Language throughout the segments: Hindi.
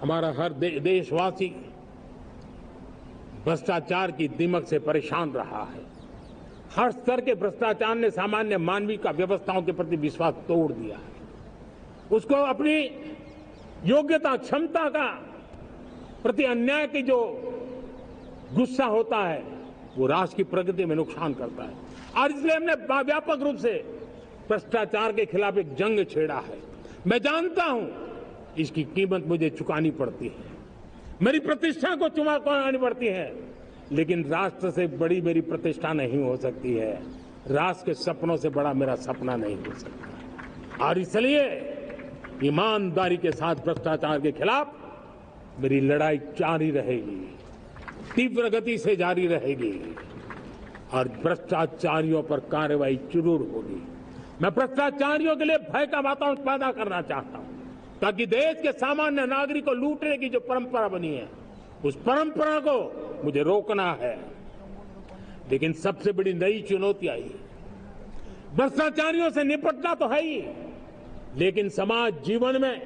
हमारा हर देशवासी भ्रष्टाचार की दीमक से परेशान रहा है। हर स्तर के भ्रष्टाचार ने सामान्य मानवीय का व्यवस्थाओं के प्रति विश्वास तोड़ दिया है। उसको अपनी योग्यता क्षमता का प्रति अन्याय की जो गुस्सा होता है वो राष्ट्र की प्रगति में नुकसान करता है। और इसलिए हमने व्यापक रूप से भ्रष्टाचार के खिलाफ एक जंग छेड़ा है। मैं जानता हूं इसकी कीमत मुझे चुकानी पड़ती है, मेरी प्रतिष्ठा को चुकानी पड़ती है, लेकिन राष्ट्र से बड़ी मेरी प्रतिष्ठा नहीं हो सकती है। राष्ट्र के सपनों से बड़ा मेरा सपना नहीं हो सकता। और इसलिए ईमानदारी के साथ भ्रष्टाचार के खिलाफ मेरी लड़ाई जारी रहेगी, तीव्र गति से जारी रहेगी और भ्रष्टाचारियों पर कार्रवाई जरूर होगी। मैं भ्रष्टाचारियों के लिए भय का वातावरण पैदा करना चाहता हूं ताकि देश के सामान्य नागरिक को लूटने की जो परंपरा बनी है उस परंपरा को मुझे रोकना है। लेकिन सबसे बड़ी नई चुनौती आई, भ्रष्टाचारियों से निपटना तो है ही, लेकिन समाज जीवन में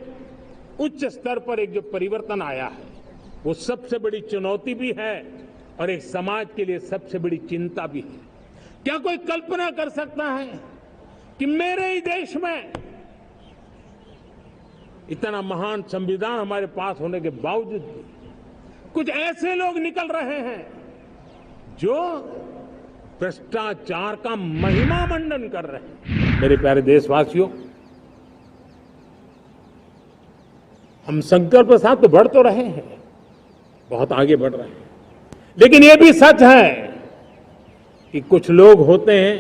उच्च स्तर पर एक जो परिवर्तन आया है वो सबसे बड़ी चुनौती भी है और एक समाज के लिए सबसे बड़ी चिंता भी है। क्या कोई कल्पना कर सकता है कि मेरे ही देश में इतना महान संविधान हमारे पास होने के बावजूद भी कुछ ऐसे लोग निकल रहे हैं जो भ्रष्टाचार का महिमा मंडन कर रहे हैं। मेरे प्यारे देशवासियों, हम संकल्प के साथ तो बढ़ तो रहे हैं, बहुत आगे बढ़ रहे हैं, लेकिन यह भी सच है कि कुछ लोग होते हैं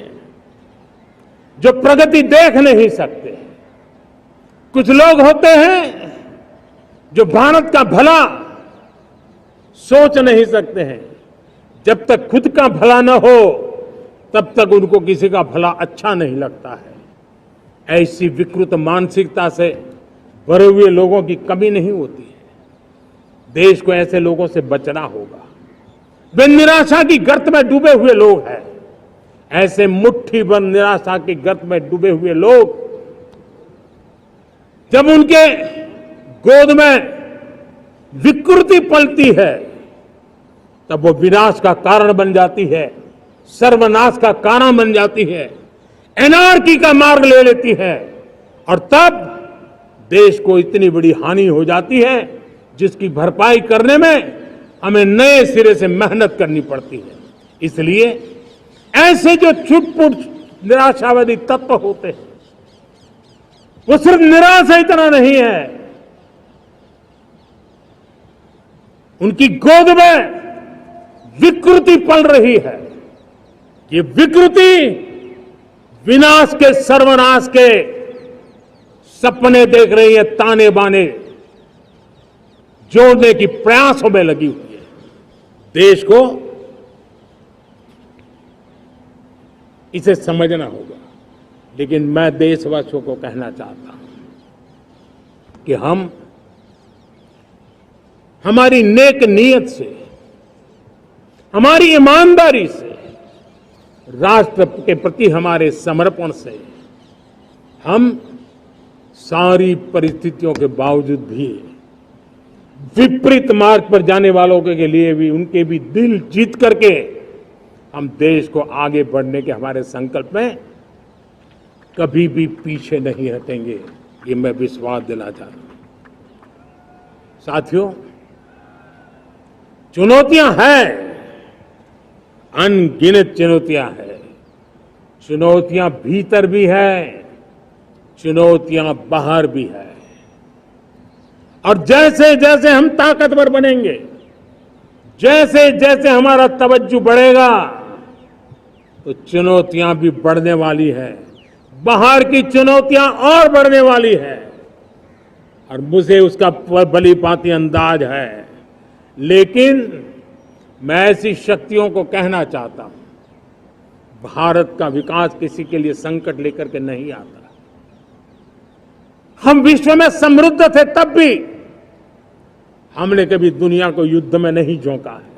जो प्रगति देख नहीं सकते। कुछ लोग होते हैं जो भारत का भला सोच नहीं सकते हैं। जब तक खुद का भला न हो तब तक उनको किसी का भला अच्छा नहीं लगता है। ऐसी विकृत मानसिकता से भरे हुए लोगों की कमी नहीं होती है। देश को ऐसे लोगों से बचना होगा। वे निराशा की गर्त में डूबे हुए लोग हैं। ऐसे मुट्ठी भर निराशा की गर्त में डूबे हुए लोग जब उनके गोद में विकृति पलती है तब वो विनाश का कारण बन जाती है, सर्वनाश का कारण बन जाती है, एनार्की का मार्ग ले लेती है और तब देश को इतनी बड़ी हानि हो जाती है जिसकी भरपाई करने में हमें नए सिरे से मेहनत करनी पड़ती है। इसलिए ऐसे जो छुटपुट निराशावादी तत्व होते हैं वो सिर्फ निराशा इतना नहीं है, उनकी गोद में विकृति पल रही है। ये विकृति विनाश के, सर्वनाश के सपने देख रही है, ताने बाने जोड़ने की प्रयासों में लगी हुई है। देश को इसे समझना होगा। लेकिन मैं देशवासियों को कहना चाहता हूं कि हम हमारी नेक नीयत से, हमारी ईमानदारी से, राष्ट्र के प्रति हमारे समर्पण से हम सारी परिस्थितियों के बावजूद भी विपरीत मार्ग पर जाने वालों के लिए भी उनके भी दिल जीत करके हम देश को आगे बढ़ने के हमारे संकल्प में कभी भी पीछे नहीं हटेंगे, ये मैं विश्वास देना चाहता हूं। साथियों, चुनौतियां हैं, अनगिनत चुनौतियां हैं। चुनौतियां भीतर भी है, चुनौतियां बाहर भी है। और जैसे जैसे हम ताकतवर बनेंगे, जैसे जैसे हमारा तवज्जो बढ़ेगा तो चुनौतियां भी बढ़ने वाली है, बाहर की चुनौतियां और बढ़ने वाली है और मुझे उसका भली भांति अंदाज है। लेकिन मैं ऐसी शक्तियों को कहना चाहता हूं, भारत का विकास किसी के लिए संकट लेकर के नहीं आता। हम विश्व में समृद्ध थे तब भी हमने कभी दुनिया को युद्ध में नहीं झोंका है।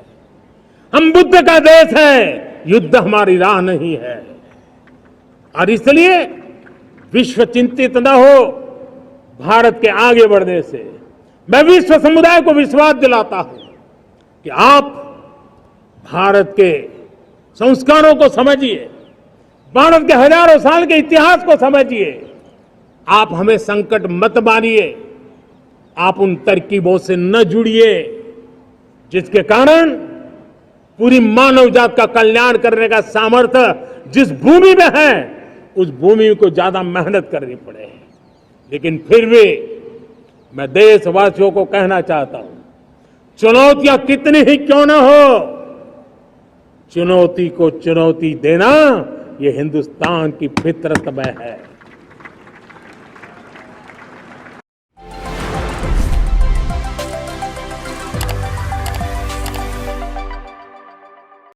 हम बुद्ध का देश है, युद्ध हमारी राह नहीं है। और इसलिए विश्व चिंतित न हो भारत के आगे बढ़ने से। मैं विश्व समुदाय को विश्वास दिलाता हूं कि आप भारत के संस्कारों को समझिए, भारत के हजारों साल के इतिहास को समझिए। आप हमें संकट मत मानिए, आप उन तरकीबों से न जुड़िए जिसके कारण पूरी मानव जात का कल्याण करने का सामर्थ्य जिस भूमि में है, उस भूमि को ज्यादा मेहनत करनी पड़े। लेकिन फिर भी मैं देशवासियों को कहना चाहता हूं, चुनौतियां कितनी ही क्यों न हो, चुनौती को चुनौती देना ये हिंदुस्तान की फितरत में है।